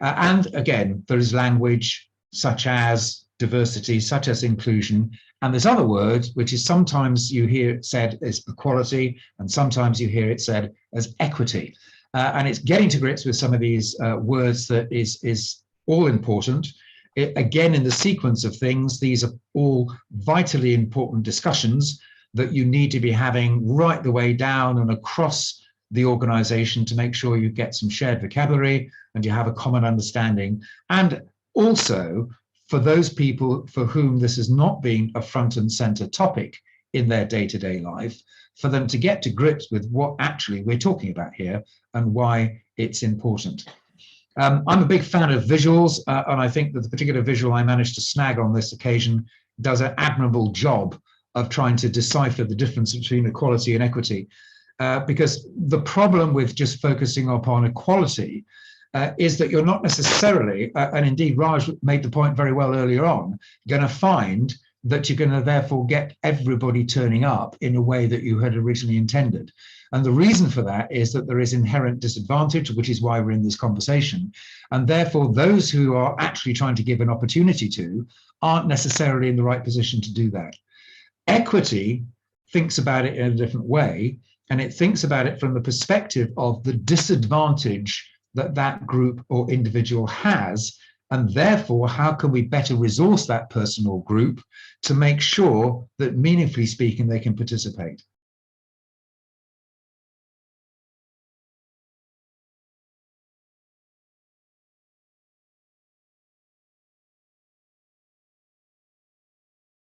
And again, there is language such as diversity, such as inclusion, and this other word, which is sometimes you hear it said as equality, and sometimes you hear it said as equity. And it's getting to grips with some of these words that is all important. Again, in the sequence of things, these are all vitally important discussions that you need to be having right the way down and across the organization to make sure you get some shared vocabulary and you have a common understanding. And also, for those people for whom this has not been a front and center topic in their day-to-day life, for them to get to grips with what actually we're talking about here and why it's important. I'm a big fan of visuals, and I think that the particular visual I managed to snag on this occasion does an admirable job of trying to decipher the difference between equality and equity. Because the problem with just focusing upon equality is that you're not necessarily, and indeed Raj made the point very well earlier on, going to find that you're going to therefore get everybody turning up in a way that you had originally intended. And the reason for that is that there is inherent disadvantage, which is why we're in this conversation. And therefore, those who are actually trying to give an opportunity to aren't necessarily in the right position to do that. Equity thinks about it in a different way, and it thinks about it from the perspective of the disadvantage that that group or individual has, and therefore, how can we better resource that person or group to make sure that, meaningfully speaking, they can participate?